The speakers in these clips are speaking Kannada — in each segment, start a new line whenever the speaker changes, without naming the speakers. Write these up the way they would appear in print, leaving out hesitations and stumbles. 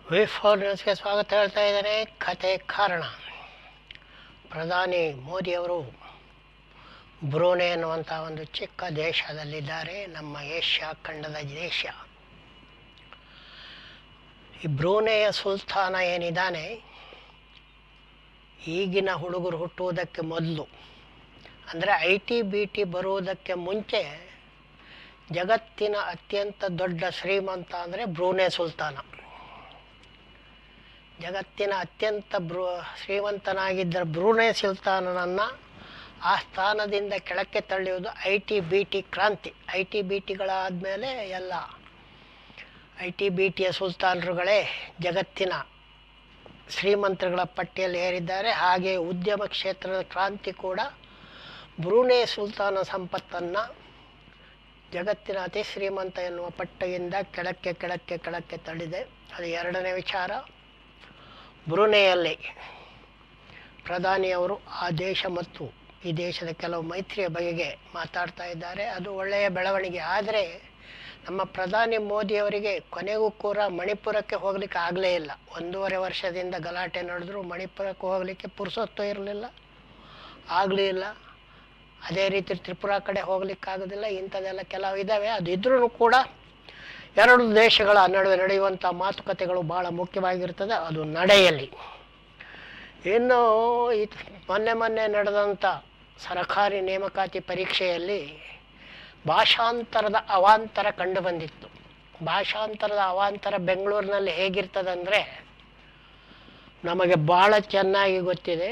ವಿ4 ನ್ಯೂಸ್ಗೆ ಸ್ವಾಗತ ಹೇಳ್ತಾ ಇದ್ದಾರೆ. ಕತೆ ಕಾರಣ. ಪ್ರಧಾನಿ ಮೋದಿಯವರು ಬ್ರೂನೆ ಅನ್ನುವಂಥ ಒಂದು ಚಿಕ್ಕ ದೇಶದಲ್ಲಿದ್ದಾರೆ. ನಮ್ಮ ಏಷ್ಯಾ ಖಂಡದ ದೇಶ. ಈ ಬ್ರೂನೆಯ ಸುಲ್ತಾನ ಏನಿದ್ದಾನೆ, ಈಗಿನ ಹುಡುಗರು ಹುಟ್ಟುವುದಕ್ಕೆ ಮೊದಲು ಅಂದರೆ IT-BT ಬರುವುದಕ್ಕೆ ಮುಂಚೆ ಜಗತ್ತಿನ ಅತ್ಯಂತ ದೊಡ್ಡ ಶ್ರೀಮಂತ ಅಂದರೆ ಬ್ರೂನೆ ಸುಲ್ತಾನ. ಜಗತ್ತಿನ ಅತ್ಯಂತ ಶ್ರೀಮಂತನಾಗಿದ್ದ ಬ್ರೂನೆ ಸುಲ್ತಾನನನ್ನು ಆ ಸ್ಥಾನದಿಂದ ಕೆಳಕ್ಕೆ ತಳ್ಳುವುದು IT-BT ಕ್ರಾಂತಿ. IT-BTಗಳಾದಮೇಲೆ ಎಲ್ಲ IT-BTಯ ಸುಲ್ತಾನರುಗಳೇ ಜಗತ್ತಿನ ಶ್ರೀಮಂತರುಗಳ ಪಟ್ಟಿಯಲ್ಲಿ ಏರಿದ್ದಾರೆ. ಹಾಗೆ ಉದ್ಯಮ ಕ್ಷೇತ್ರದ ಕ್ರಾಂತಿ ಕೂಡ ಬ್ರೂನೆ ಸುಲ್ತಾನ ಸಂಪತ್ತನ್ನು ಜಗತ್ತಿನ ಅತಿ ಶ್ರೀಮಂತ ಎನ್ನುವ ಪಟ್ಟಿಯಿಂದ ಕೆಳಕ್ಕೆ ತಳ್ಳಿದೆ. ಅದು ಎರಡನೇ ವಿಚಾರ. ಬ್ರೂನೆಯಲ್ಲಿ ಪ್ರಧಾನಿಯವರು ಆ ದೇಶ ಮತ್ತು ಈ ದೇಶದ ಕೆಲವು ಮೈತ್ರಿಯ ಬಗೆಗೆ ಮಾತಾಡ್ತಾ ಇದ್ದಾರೆ. ಅದು ಒಳ್ಳೆಯ ಬೆಳವಣಿಗೆ. ಆದರೆ ನಮ್ಮ ಪ್ರಧಾನಿ ಮೋದಿಯವರಿಗೆ ಕೊನೆಗೂ ಕೂಡ ಮಣಿಪುರಕ್ಕೆ ಹೋಗಲಿಕ್ಕೆ ಆಗಲೇ ಇಲ್ಲ. 1.5 ವರ್ಷದಿಂದ ಗಲಾಟೆ ನಡೆದರೂ ಮಣಿಪುರಕ್ಕೆ ಹೋಗಲಿಕ್ಕೆ ಪುರ್ಸೊತ್ತು ಇರಲಿಲ್ಲ, ಆಗಲಿಲ್ಲ. ಅದೇ ರೀತಿ ತ್ರಿಪುರಾ ಕಡೆ ಹೋಗ್ಲಿಕ್ಕಾಗೋದಿಲ್ಲ. ಇಂಥದ್ದೆಲ್ಲ ಕೆಲವು ಇದ್ದಾವೆ. ಅದು ಇದ್ರೂ ಕೂಡ ಎರಡು ದೇಶಗಳ ನಡುವೆ ನಡೆಯುವಂಥ ಮಾತುಕತೆಗಳು ಭಾಳ ಮುಖ್ಯವಾಗಿರ್ತದೆ. ಅದು ನಡೆಯಲಿ. ಇನ್ನು ಮೊನ್ನೆ ನಡೆದಂಥ ಸರಕಾರಿ ನೇಮಕಾತಿ ಪರೀಕ್ಷೆಯಲ್ಲಿ ಭಾಷಾಂತರದ ಅವಾಂತರ ಕಂಡು ಬಂದಿತ್ತು. ಭಾಷಾಂತರದ ಅವಾಂತರ ಬೆಂಗಳೂರಿನಲ್ಲಿ ಹೇಗಿರ್ತದಂದರೆ, ನಮಗೆ ಭಾಳ ಚೆನ್ನಾಗಿ ಗೊತ್ತಿದೆ.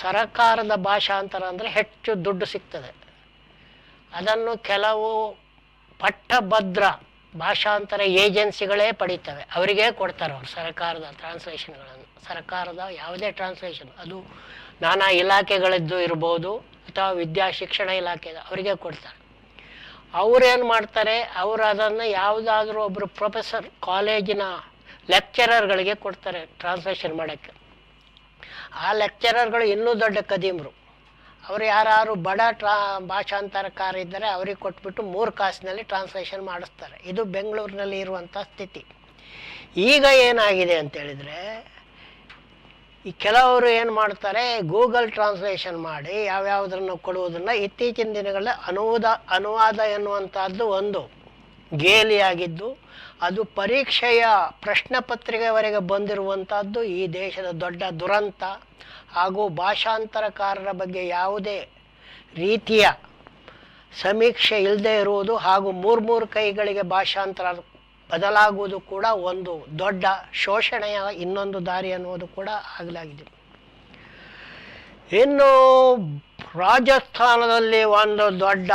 ಸರಕಾರದ ಭಾಷಾಂತರ ಅಂದರೆ ಹೆಚ್ಚು ದುಡ್ಡು ಸಿಗ್ತದೆ. ಅದನ್ನು ಕೆಲವು ಪಟ್ಟಭದ್ರ ಭಾಷಾಂತರ ಏಜೆನ್ಸಿಗಳೇ ಪಡೀತವೆ. ಅವರಿಗೇ ಕೊಡ್ತಾರೆ ಅವರು ಸರಕಾರದ ಟ್ರಾನ್ಸ್ಲೇಷನ್ಗಳನ್ನು. ಸರಕಾರದ ಯಾವುದೇ ಟ್ರಾನ್ಸ್ಲೇಷನ್, ಅದು ನಾನಾ ಇಲಾಖೆಗಳದ್ದು ಇರ್ಬೋದು ಅಥವಾ ಶಿಕ್ಷಣ ಇಲಾಖೆ, ಅವರಿಗೆ ಕೊಡ್ತಾರೆ. ಅವರೇನು ಮಾಡ್ತಾರೆ, ಅವರು ಅದನ್ನು ಯಾವುದಾದ್ರೂ ಒಬ್ಬರು ಪ್ರೊಫೆಸರ್, ಕಾಲೇಜಿನ ಲೆಕ್ಚರರ್ಗಳಿಗೆ ಕೊಡ್ತಾರೆ ಟ್ರಾನ್ಸ್ಲೇಷನ್ ಮಾಡೋಕ್ಕೆ. ಆ ಲೆಕ್ಚರರ್ಗಳು ಇನ್ನೂ ದೊಡ್ಡ ಕದೀಮರು. ಅವರು ಯಾರು ಬಡ ಭಾಷಾಂತರಕಾರ ಇದ್ದರೆ ಅವರಿಗೆ ಕೊಟ್ಬಿಟ್ಟು 3 ಕಾಸಿನಲ್ಲಿ ಟ್ರಾನ್ಸ್ಲೇಷನ್ ಮಾಡಿಸ್ತಾರೆ. ಇದು ಬೆಂಗಳೂರಿನಲ್ಲಿ ಇರುವಂಥ ಸ್ಥಿತಿ. ಈಗ ಏನಾಗಿದೆ ಅಂತೇಳಿದರೆ, ಈ ಕೆಲವರು ಏನು ಮಾಡ್ತಾರೆ, ಗೂಗಲ್ ಟ್ರಾನ್ಸ್ಲೇಷನ್ ಮಾಡಿ ಯಾವ್ಯಾವುದನ್ನು ಕೊಡುವುದನ್ನು ಇತ್ತೀಚಿನ ದಿನಗಳಲ್ಲಿ ಅನುವಾದ ಎನ್ನುವಂಥದ್ದು ಒಂದು ಗೇಲಿಯಾಗಿದ್ದು, ಅದು ಪರೀಕ್ಷೆಯ ಪ್ರಶ್ನೆ ಪತ್ರಿಕೆವರೆಗೆ ಬಂದಿರುವಂಥದ್ದು ಈ ದೇಶದ ದೊಡ್ಡ ದುರಂತ. ಹಾಗೂ ಭಾಷಾಂತರಕಾರರ ಬಗ್ಗೆ ಯಾವುದೇ ರೀತಿಯ ಸಮೀಕ್ಷೆ ಇಲ್ಲದೆ ಇರುವುದು ಹಾಗೂ 3 ಕೈಗಳಿಗೆ ಭಾಷಾಂತರ ಬದಲಾಗುವುದು ಕೂಡ ಒಂದು ದೊಡ್ಡ ಶೋಷಣೆಯ ಇನ್ನೊಂದು ದಾರಿ ಅನ್ನುವುದು ಕೂಡ ಆಗಲಾಗಿದೆ. ಇನ್ನು ರಾಜಸ್ಥಾನದಲ್ಲಿ ಒಂದು ದೊಡ್ಡ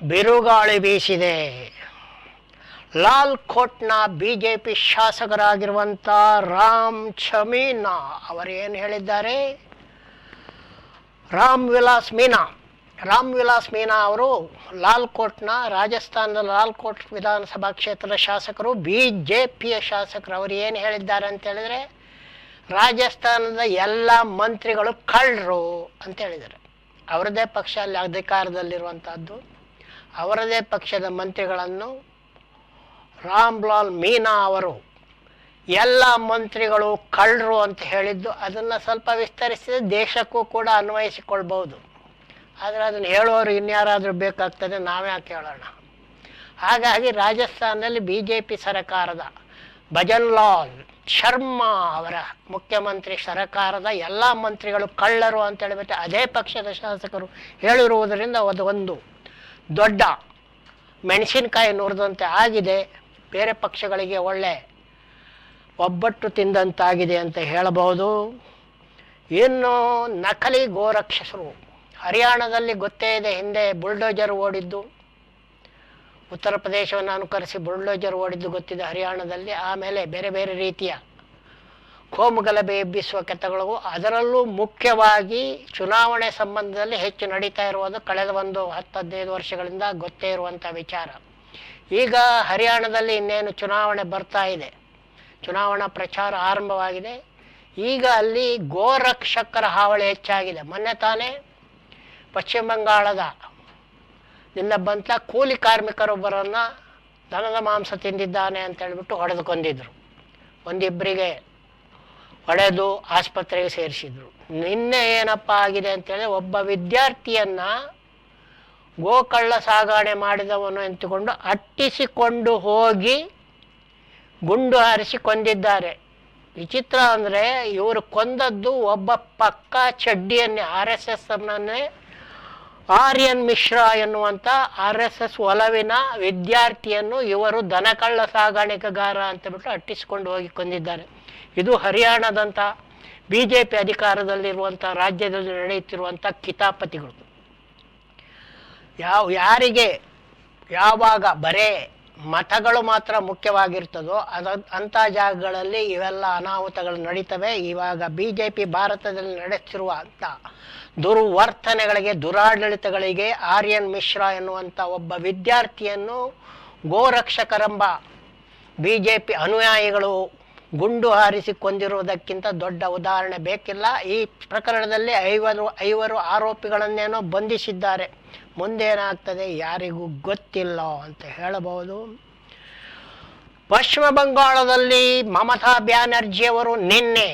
ಬಿರುಗಾಳಿ ಬೀಸಿದೆ. ಲಾಲ್ ಕೋಟ್ನ BJP ಶಾಸಕರಾಗಿರುವಂಥ ರಾಮ್ ಛಮೀನಾ ಅವರೇನು ಹೇಳಿದ್ದಾರೆ, ರಾಮ್ ವಿಲಾಸ್ ಮೀನಾ ಅವರು ಲಾಲ್ ಕೋಟ್ನ, ರಾಜಸ್ಥಾನದ ಲಾಲ್ ಕೋಟ್ ವಿಧಾನಸಭಾ ಕ್ಷೇತ್ರದ ಶಾಸಕರು, BJPಯ ಶಾಸಕರು. ಅವರು ಏನು ಹೇಳಿದ್ದಾರೆ ಅಂತ ಹೇಳಿದರೆ, ರಾಜಸ್ಥಾನದ ಎಲ್ಲ ಮಂತ್ರಿಗಳು ಕಳ್ಳರು ಅಂತ ಹೇಳಿದ್ದಾರೆ. ಅವರದೇ ಪಕ್ಷ ಅಲ್ಲಿ ಅಧಿಕಾರದಲ್ಲಿರುವಂಥದ್ದು. ಅವರದೇ ಪಕ್ಷದ ಮಂತ್ರಿಗಳನ್ನು ರಾಮ್ಲಾಲ್ ಮೀನಾ ಅವರು ಎಲ್ಲ ಮಂತ್ರಿಗಳು ಕಳ್ಳರು ಅಂತ ಹೇಳಿದ್ದು, ಅದನ್ನು ಸ್ವಲ್ಪ ವಿಸ್ತರಿಸಿದರೆ ದೇಶಕ್ಕೂ ಕೂಡ ಅನ್ವಯಿಸಿಕೊಳ್ಬೋದು. ಆದರೆ ಅದನ್ನು ಹೇಳುವವರು ಇನ್ಯಾರಾದರೂ ಬೇಕಾಗ್ತದೆ, ನಾವೇ ಯಾಕೆ ಹೇಳೋಣ. ಹಾಗಾಗಿ ರಾಜಸ್ಥಾನದಲ್ಲಿ BJP ಸರಕಾರದ ಭಜನ್ಲಾಲ್ ಶರ್ಮಾ ಅವರ ಮುಖ್ಯಮಂತ್ರಿ ಸರಕಾರದ ಎಲ್ಲ ಮಂತ್ರಿಗಳು ಕಳ್ಳರು ಅಂತ ಹೇಳಿಬಿಟ್ಟು ಅದೇ ಪಕ್ಷದ ಶಾಸಕರು ಹೇಳಿರುವುದರಿಂದ ಅದು ಒಂದು ದೊಡ್ಡ ಮೆಣಸಿನಕಾಯಿ ನುರಿದಂತೆ ಆಗಿದೆ. ಬೇರೆ ಪಕ್ಷಗಳಿಗೆ ಒಳ್ಳೆ ಒಬ್ಬಟ್ಟು ತಿಂದಂತಾಗಿದೆ ಅಂತ ಹೇಳಬಹುದು. ಇನ್ನು ನಕಲಿ ಗೋರಕ್ಷಸರು ಹರಿಯಾಣದಲ್ಲಿ ಗೊತ್ತೇ ಇದೆ. ಹಿಂದೆ ಬುಲ್ಡೋಜರ್ ಓಡಿದ್ದು, ಉತ್ತರ ಪ್ರದೇಶವನ್ನು ಅನುಕರಿಸಿ ಬುಲ್ಡೋಜರ್ ಓಡಿದ್ದು ಗೊತ್ತಿದೆ ಹರಿಯಾಣದಲ್ಲಿ. ಆಮೇಲೆ ಬೇರೆ ಬೇರೆ ರೀತಿಯ ಕೋಮುಗಲಭೆ ಎಬ್ಬಿಸುವ ಕೆಲಸಗಳು, ಅದರಲ್ಲೂ ಮುಖ್ಯವಾಗಿ ಚುನಾವಣೆ ಸಂಬಂಧದಲ್ಲಿ ಹೆಚ್ಚು ನಡೀತಾ ಇರುವುದು ಕಳೆದ 10-15 ವರ್ಷಗಳಿಂದ ಗೊತ್ತೇ ಇರುವಂಥ ವಿಚಾರ. ಈಗ ಹರಿಯಾಣದಲ್ಲಿ ಇನ್ನೇನು ಚುನಾವಣೆ ಬರ್ತಾ ಇದೆ, ಚುನಾವಣಾ ಪ್ರಚಾರ ಆರಂಭವಾಗಿದೆ. ಈಗ ಅಲ್ಲಿ ಗೋರಕ್ಷಕರ ಹಾವಳಿ ಹೆಚ್ಚಾಗಿದೆ. ಮೊನ್ನೆ ತಾನೇ ಪಶ್ಚಿಮ ಬಂಗಾಳದ ಬಂತ ಕೂಲಿ ಕಾರ್ಮಿಕರೊಬ್ಬರನ್ನು ದನದ ಮಾಂಸ ತಿಂದಿದ್ದಾನೆ ಅಂತ ಹೇಳ್ಬಿಟ್ಟು ಹೊಡೆದು ಕೊಂದಿದ್ರು. ಒಂದಿಬ್ಬರಿಗೆ ಹೊಡೆದು ಆಸ್ಪತ್ರೆಗೆ ಸೇರಿಸಿದ್ರು. ನಿನ್ನೆ ಏನಪ್ಪ ಆಗಿದೆ ಅಂತೇಳಿ ಒಬ್ಬ ವಿದ್ಯಾರ್ಥಿಯನ್ನ ಗೋಕಳ್ಳ ಸಾಗಣೆ ಮಾಡಿದವನು ಎಂತುಕೊಂಡು ಅಟ್ಟಿಸಿಕೊಂಡು ಹೋಗಿ ಗುಂಡು ಹಾರಿಸಿ ಕೊಂದಿದ್ದಾರೆ. ವಿಚಿತ್ರ ಅಂದರೆ ಇವರು ಕೊಂದದ್ದು ಒಬ್ಬ ಪಕ್ಕ ಚಡ್ಡಿಯನ್ನೇ RSSನನ್ನೇ ಆರ್ಯನ್ ಮಿಶ್ರಾ ಎನ್ನುವಂಥ RSS ಒಲವಿನ ವಿದ್ಯಾರ್ಥಿಯನ್ನು ಇವರು ದನಕಳ್ಳ ಸಾಗಾಣಿಕೆಗಾರ ಅಂತ ಬಿಟ್ಟು ಅಟ್ಟಿಸಿಕೊಂಡು ಹೋಗಿ ಕೊಂದಿದ್ದಾರೆ. ಇದು ಹರಿಯಾಣದಂಥ BJP ಅಧಿಕಾರದಲ್ಲಿರುವಂಥ ರಾಜ್ಯದಲ್ಲಿ ನಡೆಯುತ್ತಿರುವಂಥ ಕಿತಾಪತಿಗಳು. ಯಾರಿಗೆ ಯಾವಾಗ ಬರೇ ಮತಗಳು ಮಾತ್ರ ಮುಖ್ಯವಾಗಿರ್ತದೋ ಅಂಥ ಜಾಗಗಳಲ್ಲಿ ಇವೆಲ್ಲ ಅನಾಹುತಗಳು ನಡೀತವೆ. ಇವಾಗ BJP ಭಾರತದಲ್ಲಿ ನಡೆಸಿರುವಂಥ ದುರ್ವರ್ತನೆಗಳಿಗೆ, ದುರಾಡಳಿತಗಳಿಗೆ ಆರ್ಯನ್ ಮಿಶ್ರಾ ಎನ್ನುವಂಥ ಒಬ್ಬ ವಿದ್ಯಾರ್ಥಿಯನ್ನು ಗೋರಕ್ಷಕರೆಂಬ BJP ಅನುಯಾಯಿಗಳು ಗುಂಡು ಹಾರಿಸಿ ಕೊಂದಿರುವುದಕ್ಕಿಂತ ದೊಡ್ಡ ಉದಾಹರಣೆ ಬೇಕಿಲ್ಲ. ಈ ಪ್ರಕರಣದಲ್ಲಿ ಐವರು ಆರೋಪಿಗಳನ್ನೇನೋ ಬಂಧಿಸಿದ್ದಾರೆ. ಮುಂದೇನಾಗ್ತದೆ ಯಾರಿಗೂ ಗೊತ್ತಿಲ್ಲ ಅಂತ ಹೇಳಬಹುದು. ಪಶ್ಚಿಮ ಬಂಗಾಳದಲ್ಲಿ ಮಮತಾ ಬ್ಯಾನರ್ಜಿಯವರು ನಿನ್ನೆ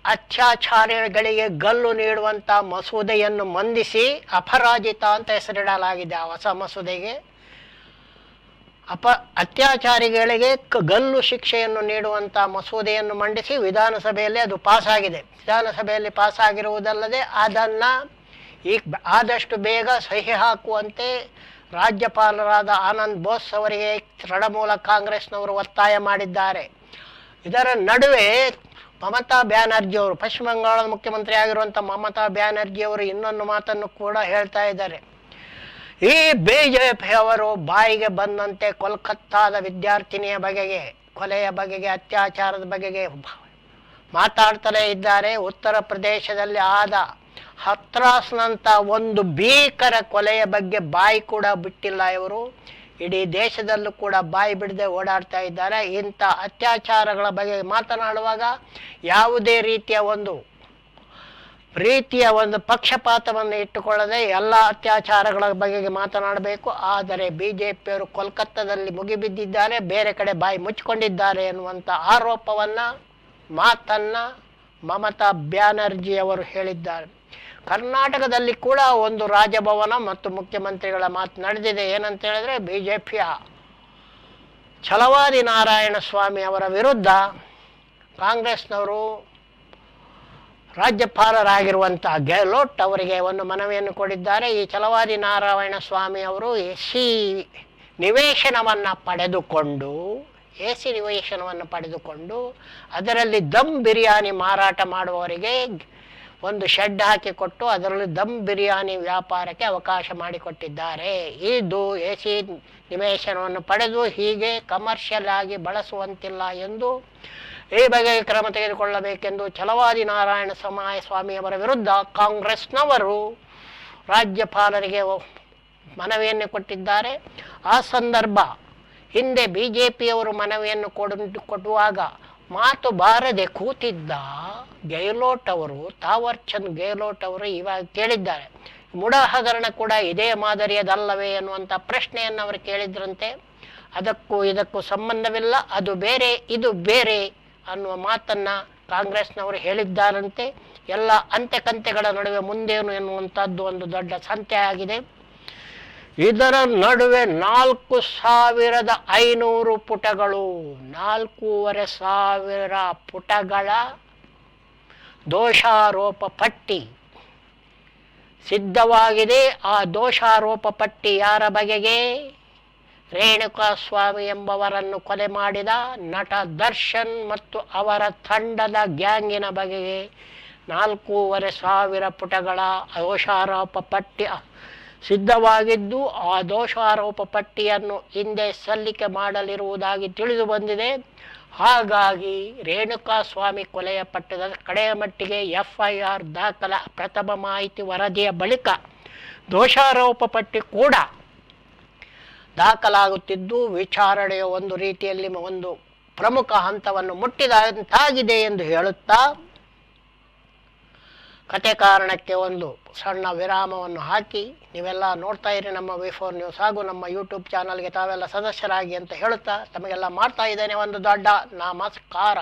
ಅತ್ಯಾಚಾರಿಗಳಿಗೆ ಗಲ್ಲು ನೀಡುವಂಥ ಮಸೂದೆಯನ್ನು ಮಂಡಿಸಿ ಅಪರಾಜಿತ ಅಂತ ಹೆಸರಿಡಲಾಗಿದೆ. ಆ ಹೊಸ ಮಸೂದೆಗೆ ಅತ್ಯಾಚಾರಿಗಳಿಗೆ ಗಲ್ಲು ಶಿಕ್ಷೆಯನ್ನು ನೀಡುವಂಥ ಮಸೂದೆಯನ್ನು ಮಂಡಿಸಿ ವಿಧಾನಸಭೆಯಲ್ಲಿ ಅದು ಪಾಸಾಗಿದೆ. ವಿಧಾನಸಭೆಯಲ್ಲಿ ಪಾಸಾಗಿರುವುದಲ್ಲದೆ ಅದನ್ನು ಆದಷ್ಟು ಬೇಗ ಸಹಿ ಹಾಕುವಂತೆ ರಾಜ್ಯಪಾಲರಾದ ಆನಂದ್ ಬೋಸ್ ಅವರಿಗೆ ತೃಣಮೂಲ ಕಾಂಗ್ರೆಸ್ನವರು ಒತ್ತಾಯ ಮಾಡಿದ್ದಾರೆ. ಇದರ ನಡುವೆ ಮಮತಾ ಬ್ಯಾನರ್ಜಿಯವರು, ಪಶ್ಚಿಮ ಬಂಗಾಳದ ಮುಖ್ಯಮಂತ್ರಿ ಆಗಿರುವಂಥ ಮಮತಾ ಬ್ಯಾನರ್ಜಿಯವರು ಇನ್ನೊಂದು ಮಾತನ್ನು ಕೂಡ ಹೇಳ್ತಾ ಇದ್ದಾರೆ. ಈ BJP ಅವರು ಬಾಯಿಗೆ ಬಂದಂತೆ ಕೋಲ್ಕತ್ತಾದ ವಿದ್ಯಾರ್ಥಿನಿಯ ಬಗೆಗೆ, ಕೊಲೆಯ ಬಗೆಗೆ, ಅತ್ಯಾಚಾರದ ಬಗೆಗೆ ಮಾತಾಡ್ತಲೇ ಇದ್ದಾರೆ. ಉತ್ತರ ಪ್ರದೇಶದಲ್ಲಿ ಆದ ಹತ್ರಾಸ್ನಂಥ ಒಂದು ಭೀಕರ ಕೊಲೆಯ ಬಗ್ಗೆ ಬಾಯಿ ಕೂಡ ಬಿಟ್ಟಿಲ್ಲ ಇವರು. ಇಡೀ ದೇಶದಲ್ಲೂ ಕೂಡ ಬಾಯಿ ಬಿಡದೆ ಓಡಾಡ್ತಾ ಇದ್ದಾರೆ. ಇಂಥ ಅತ್ಯಾಚಾರಗಳ ಬಗ್ಗೆ ಮಾತನಾಡುವಾಗ ಯಾವುದೇ ರೀತಿಯ ಒಂದು ಪಕ್ಷಪಾತವನ್ನು ಇಟ್ಟುಕೊಳ್ಳದೆ ಎಲ್ಲ ಅತ್ಯಾಚಾರಗಳ ಬಗೆಗೆ ಮಾತನಾಡಬೇಕು. ಆದರೆ BJPಯವರು ಕೋಲ್ಕತ್ತಾದಲ್ಲಿ ಮುಗಿಬಿದ್ದಿದ್ದಾರೆ, ಬೇರೆ ಕಡೆ ಬಾಯಿ ಮುಚ್ಚಿಕೊಂಡಿದ್ದಾರೆ ಎನ್ನುವಂಥ ಮಾತನ್ನು ಮಮತಾ ಬ್ಯಾನರ್ಜಿಯವರು ಹೇಳಿದ್ದಾರೆ. ಕರ್ನಾಟಕದಲ್ಲಿ ಕೂಡ ಒಂದು ರಾಜಭವನ ಮತ್ತು ಮುಖ್ಯಮಂತ್ರಿಗಳ ಮಾತು ನಡೆದಿದೆ. ಏನಂತ ಹೇಳಿದ್ರೆ, BJPಯ ಛಲವಾದಿ ನಾರಾಯಣ ಸ್ವಾಮಿ ಅವರ ವಿರುದ್ಧ ಕಾಂಗ್ರೆಸ್ನವರು ರಾಜ್ಯಪಾಲರಾಗಿರುವಂಥ ಗೆಹ್ಲೋಟ್ ಅವರಿಗೆ ಒಂದು ಮನವಿಯನ್ನು ಕೊಟ್ಟಿದ್ದಾರೆ. ಈ ಛಲವಾದಿ ನಾರಾಯಣ ಸ್ವಾಮಿ ಅವರು AC ನಿವೇಶನವನ್ನು ಪಡೆದುಕೊಂಡು ಅದರಲ್ಲಿ ದಮ್ ಬಿರಿಯಾನಿ ಮಾರಾಟ ಮಾಡುವವರಿಗೆ ಒಂದು ಶೆಡ್ ಹಾಕಿಕೊಟ್ಟು ಅದರಲ್ಲಿ ದಮ್ ಬಿರಿಯಾನಿ ವ್ಯಾಪಾರಕ್ಕೆ ಅವಕಾಶ ಮಾಡಿಕೊಟ್ಟಿದ್ದಾರೆ. ಇದು AC ನಿವೇಶನವನ್ನು ಪಡೆದು ಹೀಗೆ ಕಮರ್ಷಿಯಲ್ ಆಗಿ ಬಳಸುವಂತಿಲ್ಲ ಎಂದು ಈ ಬಗೆಗೆ ಕ್ರಮ ತೆಗೆದುಕೊಳ್ಳಬೇಕೆಂದು ಛಲವಾದಿ ನಾರಾಯಣ ಸ್ವಾಮಿಯವರ ವಿರುದ್ಧ ಕಾಂಗ್ರೆಸ್ನವರು ರಾಜ್ಯಪಾಲರಿಗೆ ಮನವಿಯನ್ನು ಕೊಟ್ಟಿದ್ದಾರೆ. ಆ ಸಂದರ್ಭ ಹಿಂದೆ BJPಯವರು ಮನವಿಯನ್ನು ಕೊಡುವಾಗ ಮಾತು ಬಾರದೆ ಕೂತಿದ್ದ ತಾವರ್ಚಂದ್ ಗೆಹ್ಲೋಟ್ ಅವರು ಇವಾಗ ಕೇಳಿದ್ದಾರೆ, ಮುಡ ಹಗರಣ ಕೂಡ ಇದೇ ಮಾದರಿಯದಲ್ಲವೇ ಎನ್ನುವಂಥ ಪ್ರಶ್ನೆಯನ್ನು ಅವರು ಕೇಳಿದ್ರಂತೆ. ಇದಕ್ಕೂ ಸಂಬಂಧವಿಲ್ಲ, ಅದು ಬೇರೆ ಇದು ಬೇರೆ ಅನ್ನುವ ಮಾತನ್ನು ಕಾಂಗ್ರೆಸ್ನವರು ಹೇಳಿದ್ದಾರಂತೆ. ಎಲ್ಲ ಅಂತೆಕಂತೆಗಳ ನಡುವೆ ಮುಂದೇನು ಎನ್ನುವಂಥದ್ದು ಒಂದು ದೊಡ್ಡ ಸಂತೆ ಆಗಿದೆ. ಇದರ ನಡುವೆ 4500 ಪುಟಗಳು, 4500 ಪುಟಗಳ ದೋಷಾರೋಪ ಪಟ್ಟಿ ಸಿದ್ಧವಾಗಿದೆ. ಆ ದೋಷಾರೋಪ ಪಟ್ಟಿ ಯಾರ ಬಗೆಗೆ? ರೇಣುಕಾಸ್ವಾಮಿ ಎಂಬವರನ್ನು ಕೊಲೆ ಮಾಡಿದ ನಟ ದರ್ಶನ್ ಮತ್ತು ಅವರ ತಂಡದ ಗ್ಯಾಂಗಿನ ಬಗೆಗೆ 4500 ಪುಟಗಳ ದೋಷಾರೋಪ ಪಟ್ಟಿ ಸಿದ್ಧವಾಗಿದ್ದು, ಆ ದೋಷಾರೋಪ ಪಟ್ಟಿಯನ್ನು ಹಿಂದೆ ಸಲ್ಲಿಕೆ ಮಾಡಲಿರುವುದಾಗಿ ತಿಳಿದು ಬಂದಿದೆ. ಹಾಗಾಗಿ ರೇಣುಕಾಸ್ವಾಮಿ ಕೊಲೆಯ ಪಟ್ಟದ ಕಡೆಯ ಮಟ್ಟಿಗೆ FIR ಪ್ರಥಮ ಮಾಹಿತಿ ವರದಿಯ ಬಳಿಕ ದೋಷಾರೋಪ ಪಟ್ಟಿ ಕೂಡ ದಾಖಲಾಗುತ್ತಿದ್ದು, ವಿಚಾರಣೆಯ ಒಂದು ರೀತಿಯಲ್ಲಿ ಒಂದು ಪ್ರಮುಖ ಹಂತವನ್ನು ಮುಟ್ಟಿದಂತಾಗಿದೆ ಎಂದು ಹೇಳುತ್ತಾ ಕತೆ ಕಾರಣಕ್ಕೆ ಒಂದು ಸಣ್ಣ ವಿರಾಮವನ್ನು ಹಾಕಿ ನೀವೆಲ್ಲ ನೋಡ್ತಾ ಇರಿ ನಮ್ಮ V4 ನ್ಯೂಸ್ ಹಾಗೂ ನಮ್ಮ ಯೂಟ್ಯೂಬ್ ಚಾನಲ್ಗೆ ತಾವೆಲ್ಲ ಸದಸ್ಯರಾಗಿ ಅಂತ ಹೇಳುತ್ತಾ ತಮಗೆಲ್ಲ ಮಾಡ್ತಾ ಇದ್ದೇನೆ ಒಂದು ದೊಡ್ಡ ನಮಸ್ಕಾರ.